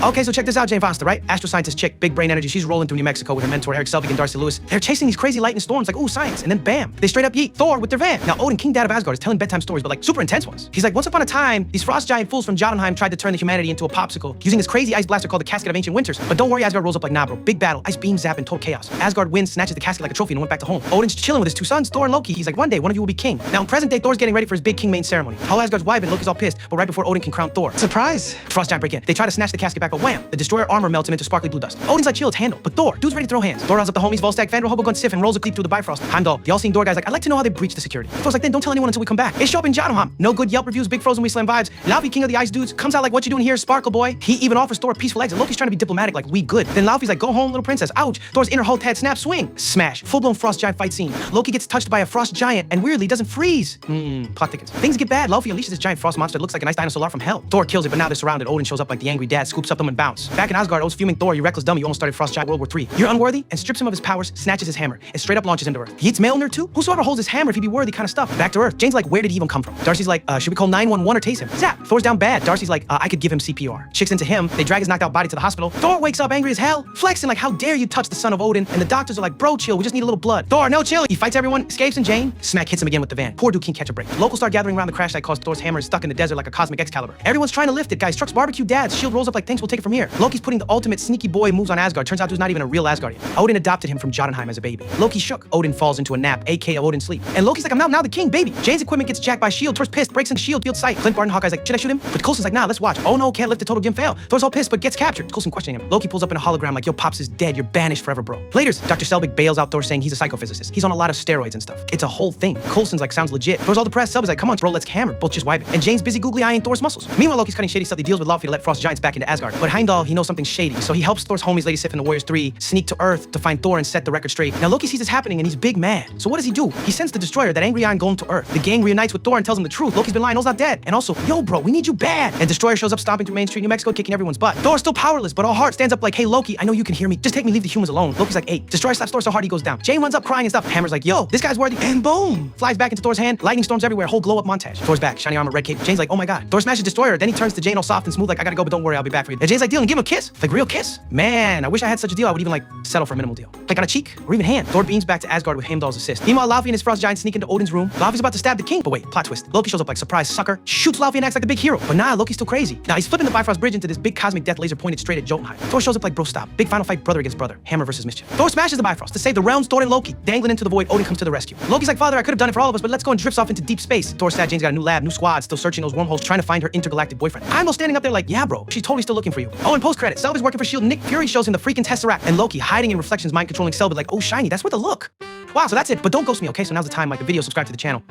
Okay, so check this out, Jane Foster, right? Astroscientist chick, big brain energy. She's rolling through New Mexico with her mentor Eric Selvig and Darcy Lewis. They're chasing these crazy lightning storms like, ooh, science. And then bam, they straight up yeet Thor with their van. Now Odin, king dad of Asgard, is telling bedtime stories, but like super intense ones. He's like, once upon a time, these frost giant fools from Jotunheim tried to turn the humanity into a popsicle using this crazy ice blaster called the Casket of Ancient Winters. But don't worry, Asgard rolls up like, nah, bro. Big battle, ice beam zap and total chaos. Asgard wins, snatches the casket like a trophy and went back to home. Odin's chilling with his two sons, Thor and Loki. He's like, one day, one of you will be king. Now in present day, Thor's getting ready for his big king main ceremony. All Asgard's wife and Loki's all pissed, but right before Odin can crown Thor, surprise! Frost giant break in. They try to snatch the casket back, but wham! The destroyer armor melts him into sparkly blue dust. Odin's like, chill, it's handled. But Thor, dude's ready to throw hands. Thor rounds up the homies, Volstagg, Fandral, Hobogun, Sif, and rolls a cleave through the Bifrost. Heimdall, the all-seeing door guy's like, I'd like to know how they breached the security. Thor's like, then don't tell anyone until we come back. They show up in Jotunheim. No good Yelp reviews, big Frozen Wasteland vibes. Laufey, king of the ice dudes, comes out like, what you doing here, Sparkle boy? He even offers Thor a peaceful exit. Loki's trying to be diplomatic like, we good. Then Laufey's like, go home, little princess. Ouch. Thor's inner Hulk head snap, swing. Smash. Full-blown frost giant fight scene. Loki gets touched by a frost giant and weirdly doesn't freeze. Plot thickens. Things get bad. Laufey unleashes this giant frost monster that looks like an ice dinosaur from hell. Thor kills it, but now they're surrounded. Odin shows up like the angry dad, scoops up them and bounce. Back in Asgard, Odin's fuming Thor, you reckless dummy, you almost started frost giant World War III. You're unworthy, and strips him of his powers, snatches his hammer, and straight up launches him to Earth. He eats Mjolnir too? Whosoever holds his hammer if he be worthy kind of stuff. Back to Earth. Jane's like, where did he even come from? Darcy's like, should we call 911 or tase him? Zap! Thor's down bad. Darcy's like, I could give him CPR. Chick's into him. They drag his knocked out body to the hospital. Thor wakes up angry as hell, flexing like, how dare you touch the son of Odin? And the doctors are like, bro, chill, we just need a little blood. Thor, no chill. He fights everyone, escapes, and Jane smack hits him again with the van. Poor dude can't catch a break. Locals start gathering around the crash site cause Thor's hammer is stuck in the desert like a cosmic Excalibur. Everyone's trying to lift it, guys. Trucks barbecue dads. Shield rolls up like, thanks, we'll take it from here. Loki's putting the ultimate sneaky boy moves on Asgard. Turns out dude's not even a real Asgardian. Odin adopted him from Jotunheim as a baby. Loki shook. Odin falls into a nap, aka Odin sleep. And Loki's like, I'm now the king, baby. Jane's equipment gets jacked by S.H.I.E.L.D. Thor's pissed, breaks into S.H.I.E.L.D. field sight. Clint Barton Hawkeye's like, should I shoot him? But Coulson's like, nah, let's watch. Oh no, can't lift the total gym fail. Thor's all pissed, but gets captured. Coulson questioning him. Loki pulls up in a hologram like, yo, Pops is dead. You're banished forever, bro. Later, Dr. Selvig bails out Thor saying he's a psychophysicist. He's on a lot of steroids and stuff. It's a whole thing. Coulson's like, sounds legit. Thor's all depressed. Selvig's like, come on, bro, let's hammer. Both just wipe it. And Jane's busy googly eyeing Thor's muscles. Meanwhile, Loki's cutting shady stuff. He deals with Laufey to let frost giants back into Asgard. But Heimdall, he knows something shady. So he helps Thor's homies, Lady Sif and the Warriors 3, sneak to Earth to find Thor and set the record straight. Now Loki sees this happening and he's big mad. So what does he do? He sends the destroyer, that angry iron golem, to Earth. The gang reunites with Thor and tells him the truth. Loki's been lying, No's not dead. And also, yo bro, we need you bad. And Destroyer shows up stomping through Main Street, New Mexico, kicking everyone's butt. Thor's still powerless, but all heart stands up like, hey Loki, I know you can hear me. Just take me, leave the humans alone. Loki's like, hey. Destroyer slaps Thor so hard he goes down. Jane runs up crying and stuff. Hammer's like, yo, this guy's worthy. And boom! Flies back into Thor's hand. Lightning storms everywhere. Whole glow up montage. Thor's back. Shiny armor, red cape. Jane's like, oh my god. Thor smashes Destroyer. Then he turns to Jane all soft and smooth like, I gotta go, but don't worry, I'll be back for you. And Jane's like, deal and give him a kiss. Like, real kiss? Man, I wish I had such a deal. I would even like settle for a minimal deal. Like on a cheek or even hand. Thor beams back to Asgard with Heimdall's assist. Meanwhile, Laufey and his frost giant sneak into Odin's room. Laufey's about to stab the king, but wait, plot twist. Loki shows up like surprise sucker, shoots Laufey and acts like the big hero. But nah, Loki's still crazy. Now he's flipping the Bifrost bridge into this big cosmic death laser pointed straight at Jotunheim. Thor shows up like, bro, stop. Big final fight, brother against brother. Hammer versus mischief. Thor smashes the Bifrost to save the realms. Thor and Loki dangling into the void. Odin comes to the rescue. Loki's like, father, I could have done it for all of us, but let's go, and drifts off into deep space. Thor's sad. Jane's got a new lab, new squad, still searching those wormholes, trying to find her intergalactic boyfriend. Heimdall standing up there like, yeah, bro, she's totally still looking for you. Oh, and post credit, Selvig's working for S.H.I.E.L.D. Nick Fury shows him the freaking Tesseract, and Loki hiding in Reflections, mind controlling Selvig like, oh, shiny, that's worth a look. Wow, so that's it. But don't ghost me, okay? So now's the time, like the video, subscribe to the channel.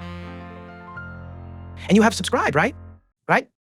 And you have subscribed, right? Right?